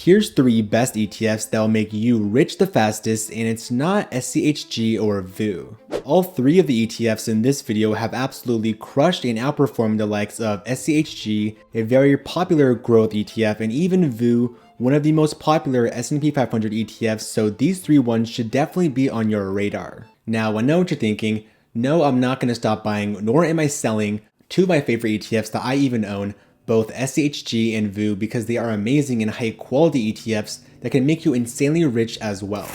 Here's 3 best ETFs that will make you rich the fastest, and it's not SCHG or VOO. All 3 of the ETFs in this video have absolutely crushed and outperformed the likes of SCHG, a very popular growth ETF, and even VOO, one of the most popular S&P 500 ETFs, so these 3 ones should definitely be on your radar. Now, I know what you're thinking. No, I'm not going to stop buying, nor am I selling 2 of my favorite ETFs that I even own, both SCHG and VOO, because they are amazing and high quality ETFs that can make you insanely rich as well.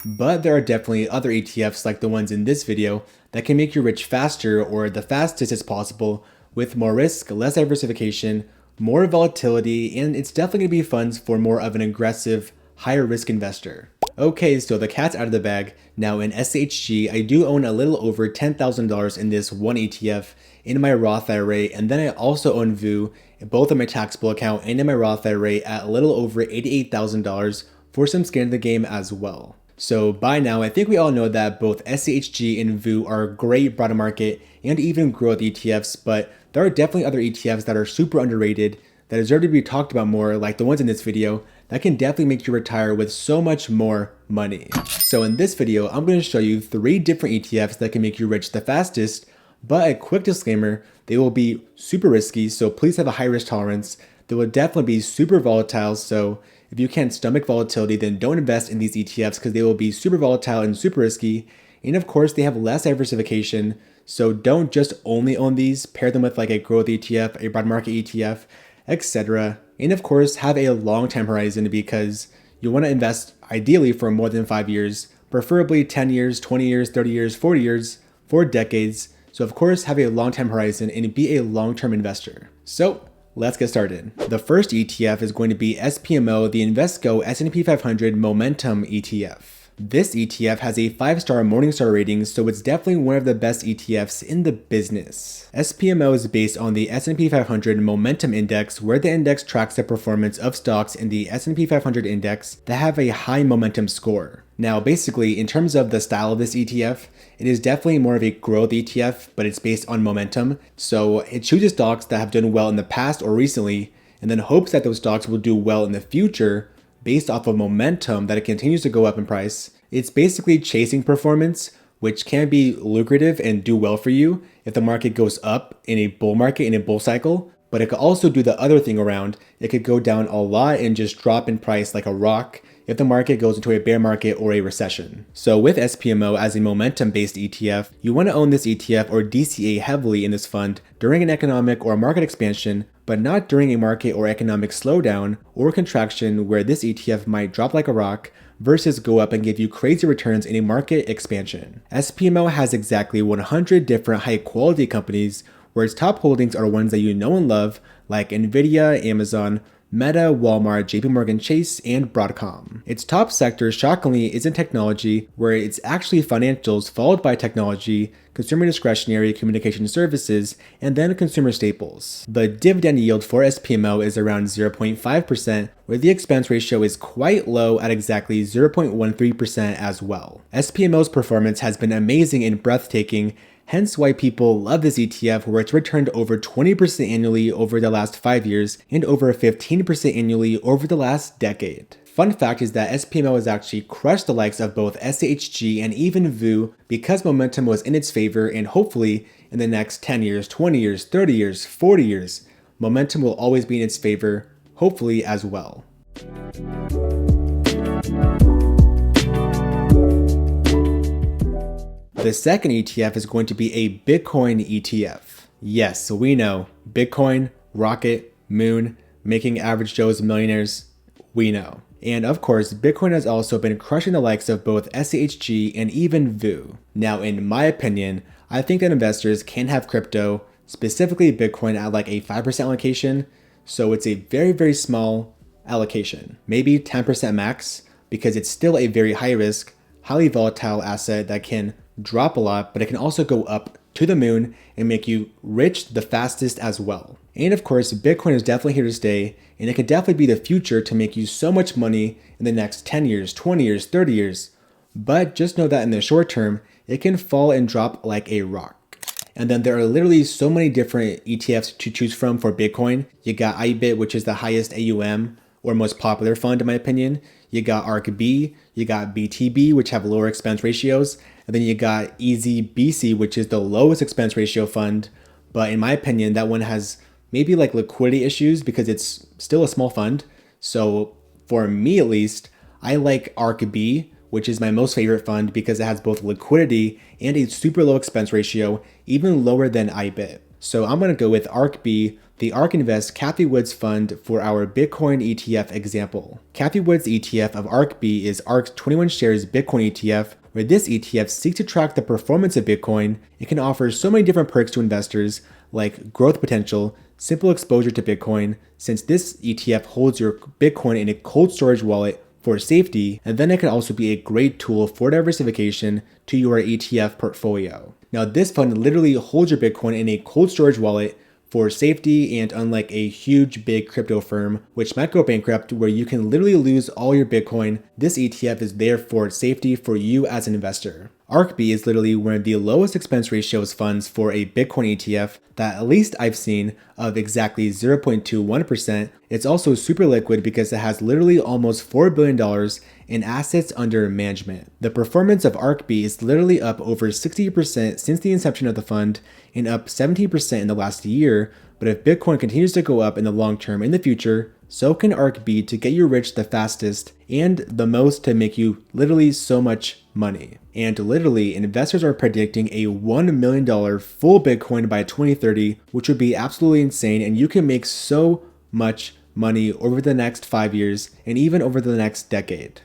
But there are definitely other ETFs like the ones in this video that can make you rich faster, or the fastest as possible, with more risk, less diversification, more volatility, and it's definitely going to be funds for more of an aggressive, higher risk investor. Okay, so the cat's out of the bag. Now in SCHG, I do own a little over $10,000 in this one ETF in my Roth IRA, and then I also own VOO, both in my taxable account and in my Roth IRA at a little over $88,000 for some skin in the game as well. So by now, I think we all know that both SCHG and VOO are great broad market and even growth ETFs, but there are definitely other ETFs that are super underrated that deserve to be talked about more, like the ones in this video, that can definitely make you retire with so much more money. So in this video, I'm going to show you 3 different ETFs that can make you rich the fastest, but a quick disclaimer, they will be super risky, so please have a high risk tolerance. They will definitely be super volatile, so if you can't stomach volatility, then don't invest in these ETFs because they will be super volatile and super risky. And of course, they have less diversification, so don't just only own these, pair them with like a growth ETF, a broad market ETF, etc. And of course, have a long time horizon because you want to invest ideally for more than 5 years, preferably 10 years, 20 years, 30 years, 40 years, 4 decades. So of course, have a long time horizon and be a long-term investor. So let's get started. The first ETF is going to be SPMO, the Invesco S&P 500 Momentum ETF. This ETF has a 5-star Morningstar rating, so it's definitely one of the best ETFs in the business. SPMO is based on the S&P 500 Momentum Index, where the index tracks the performance of stocks in the S&P 500 index that have a high momentum score. Now, basically, in terms of the style of this ETF, it is definitely more of a growth ETF, but it's based on momentum. So it chooses stocks that have done well in the past or recently, and then hopes that those stocks will do well in the future based off of momentum that it continues to go up in price. It's basically chasing performance, which can be lucrative and do well for you if the market goes up in a bull market, in a bull cycle, but it could also do the other thing around. It could go down a lot and just drop in price like a rock if the market goes into a bear market or a recession. So with SPMO as a momentum-based ETF, you want to own this ETF or DCA heavily in this fund during an economic or market expansion, but not during a market or economic slowdown or contraction where this ETF might drop like a rock versus go up and give you crazy returns in a market expansion. SPMO has exactly 100 different high-quality companies where its top holdings are ones that you know and love, like Nvidia, Amazon, Meta, Walmart, JPMorgan Chase, and Broadcom. Its top sector, shockingly, isn't technology, where it's actually financials followed by technology, consumer discretionary, communication services, and then consumer staples. The dividend yield for SPMO is around 0.5%, where the expense ratio is quite low at exactly 0.13% as well. SPMO's performance has been amazing and breathtaking, hence why people love this ETF, where it's returned over 20% annually over the last 5 years and over 15% annually over the last decade. Fun fact is that SPMO has actually crushed the likes of both SCHG and even VOO because momentum was in its favor, and hopefully in the next 10 years, 20 years, 30 years, 40 years, momentum will always be in its favor, hopefully as well. The second ETF is going to be a Bitcoin ETF. Yes, we know, Bitcoin, rocket, moon, making average Joes millionaires, we know. And of course, Bitcoin has also been crushing the likes of both SCHG and even VOO. Now, in my opinion, I think that investors can have crypto, specifically Bitcoin, at like a 5% allocation. So it's a very, very small allocation, maybe 10% max, because it's still a very high risk, highly volatile asset that can drop a lot, but it can also go up to the moon and make you rich the fastest as well. And of course, Bitcoin is definitely here to stay, and it could definitely be the future to make you so much money in the next 10 years, 20 years, 30 years. But just know that in the short term, it can fall and drop like a rock. And then there are literally so many different ETFs to choose from for Bitcoin. You got IBIT, which is the highest AUM, or most popular fund in my opinion. You got ARK-B, you got BTB, which have lower expense ratios, and then you got EZBC, which is the lowest expense ratio fund. But in my opinion, that one has maybe like liquidity issues because it's still a small fund. So for me at least, I like ARK-B, which is my most favorite fund because it has both liquidity and a super low expense ratio, even lower than IBIT. So I'm gonna go with ARK-B, the ARK Invest Cathie Wood's fund for our Bitcoin ETF example. Cathie Wood's ETF of ARK-B is ARK's 21 shares Bitcoin ETF, where this ETF seeks to track the performance of Bitcoin. It can offer so many different perks to investors like growth potential, simple exposure to Bitcoin, since this ETF holds your Bitcoin in a cold storage wallet for safety, and then it can also be a great tool for diversification to your ETF portfolio. Now this fund literally holds your Bitcoin in a cold storage wallet for safety, and unlike a huge big crypto firm which might go bankrupt where you can literally lose all your Bitcoin, this ETF is there for safety for you as an investor. ARK-B is literally one of the lowest expense ratios funds for a Bitcoin ETF that at least I've seen of exactly 0.21%. It's also super liquid because it has literally almost $4 billion in assets under management. The performance of ARK-B is literally up over 60% since the inception of the fund and up 17% in the last year. But if Bitcoin continues to go up in the long term in the future, so can ARK-B to get you rich the fastest and the most to make you literally so much money. And literally, investors are predicting a $1 million full Bitcoin by 2030, which would be absolutely insane, and you can make so much money over the next 5 years and even over the next decade.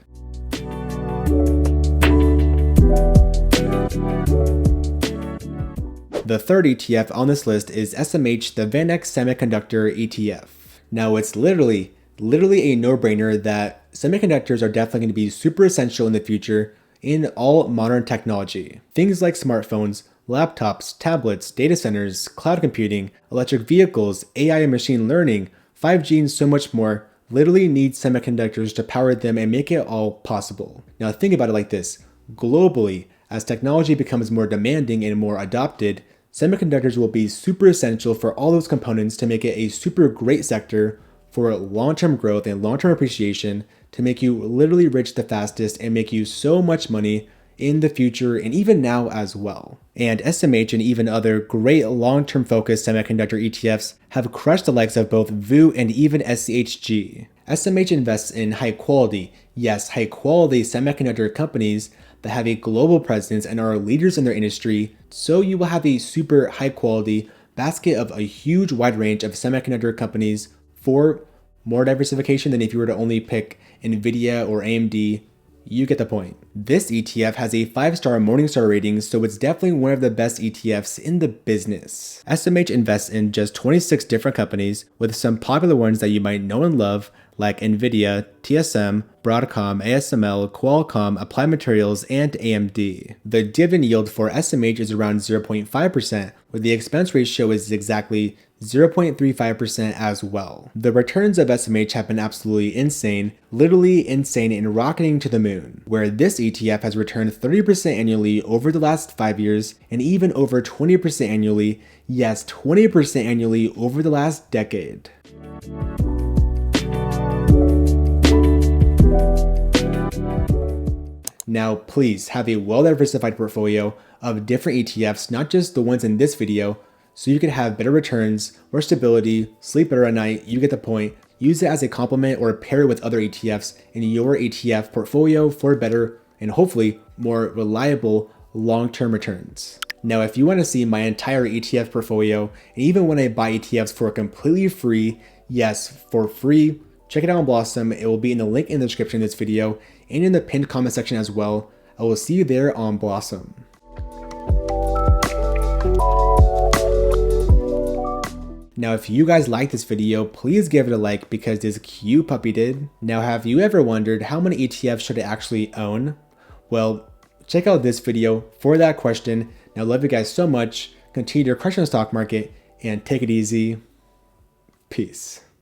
The third ETF on this list is SMH, the VanEck Semiconductor ETF. Now it's literally a no-brainer that semiconductors are definitely going to be super essential in the future in all modern technology. Things like smartphones, laptops, tablets, data centers, cloud computing, electric vehicles, AI and machine learning, 5G and so much more literally need semiconductors to power them and make it all possible. Now think about it like this. Globally, as technology becomes more demanding and more adopted, semiconductors will be super essential for all those components to make it a super great sector for long-term growth and long-term appreciation to make you literally rich the fastest and make you so much money in the future and even now as well. And SMH and even other great long-term focused semiconductor ETFs have crushed the likes of both VOO and even SCHG. SMH invests in high quality semiconductor companies that have a global presence and are leaders in their industry, so you will have a super high quality basket of a huge wide range of semiconductor companies for more diversification than if you were to only pick Nvidia or AMD. You get the point. This ETF has a 5-star Morningstar rating, so it's definitely one of the best ETFs in the business. SMH invests in just 26 different companies, with some popular ones that you might know and love, like Nvidia, TSM, Broadcom, ASML, Qualcomm, Applied Materials, and AMD. The dividend yield for SMH is around 0.5%, where the expense ratio is exactly 0.35% as well. The returns of SMH have been absolutely insane, literally insane and rocketing to the moon, where this ETF has returned 30% annually over the last 5 years and even over 20% annually, yes, 20% annually over the last decade. Now, please have a well-diversified portfolio of different ETFs, not just the ones in this video, so you can have better returns, more stability, sleep better at night. You get the point. Use it as a complement or pair it with other ETFs in your ETF portfolio for better and hopefully more reliable long-term returns. Now, if you want to see my entire ETF portfolio, and even when I buy ETFs for completely free, yes, for free, check it out on Blossom. It will be in the link in the description of this video and in the pinned comment section as well. I will see you there on Blossom. Now, if you guys like this video, please give it a like because this cute puppy did. Now, have you ever wondered how many ETFs should I actually own? Well, check out this video for that question. Now, love you guys so much. Continue to crush on the stock market and take it easy. Peace.